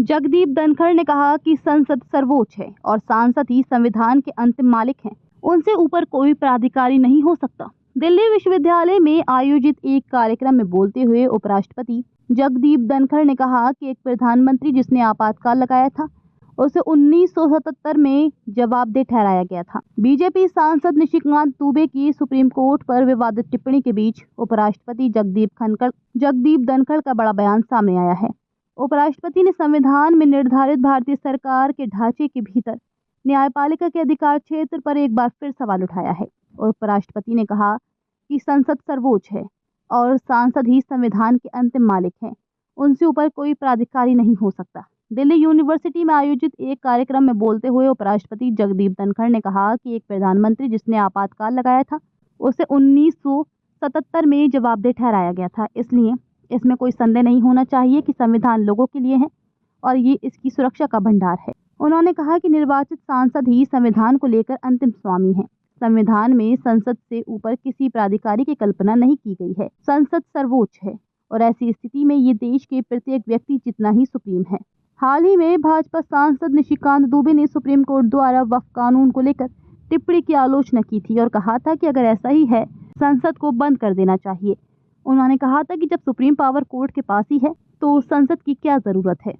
जगदीप धनखड़ ने कहा कि संसद सर्वोच्च है और सांसद ही संविधान के अंतिम मालिक हैं। उनसे ऊपर कोई प्राधिकारी नहीं हो सकता। दिल्ली विश्वविद्यालय में आयोजित एक कार्यक्रम में बोलते हुए उपराष्ट्रपति जगदीप धनखड़ ने कहा कि एक प्रधानमंत्री जिसने आपातकाल लगाया था उसे 1977 में जवाबदेह ठहराया गया था। बीजेपी सांसद निशिकांत दुबे की सुप्रीम कोर्ट पर विवादित टिप्पणी के बीच उपराष्ट्रपति जगदीप धनखड़ का बड़ा बयान सामने आया है। उपराष्ट्रपति ने संविधान में निर्धारित भारतीय सरकार के ढांचे के भीतर न्यायपालिका के अधिकार क्षेत्र पर एक बार फिर सवाल उठाया है। उपराष्ट्रपति ने कहा कि संसद सर्वोच्च है और सांसद ही संविधान के अंतिम मालिक हैं। उनसे ऊपर कोई प्राधिकारी नहीं हो सकता। दिल्ली यूनिवर्सिटी में आयोजित एक कार्यक्रम में बोलते हुए उपराष्ट्रपति जगदीप धनखड़ ने कहा कि एक प्रधानमंत्री जिसने आपातकाल लगाया था उसे 1977 में जवाबदेह ठहराया गया था। इसलिए इसमें कोई संदेह नहीं होना चाहिए कि संविधान लोगों के लिए है और ये इसकी सुरक्षा का भंडार है। उन्होंने कहा कि निर्वाचित सांसद ही संविधान को लेकर अंतिम स्वामी हैं। संविधान में संसद से ऊपर किसी प्राधिकारी की कल्पना नहीं की गई है। संसद सर्वोच्च है और ऐसी स्थिति में ये देश के प्रत्येक व्यक्ति जितना ही सुप्रीम है। हाल ही में भाजपा सांसद निशिकांत दुबे ने सुप्रीम कोर्ट द्वारा वक्फ कानून को लेकर टिप्पणी की आलोचना की थी और कहा था कि अगर ऐसा ही है संसद को बंद कर देना चाहिए। उन्होंने कहा था कि जब सुप्रीम पावर कोर्ट के पास ही है तो संसद की क्या जरूरत है।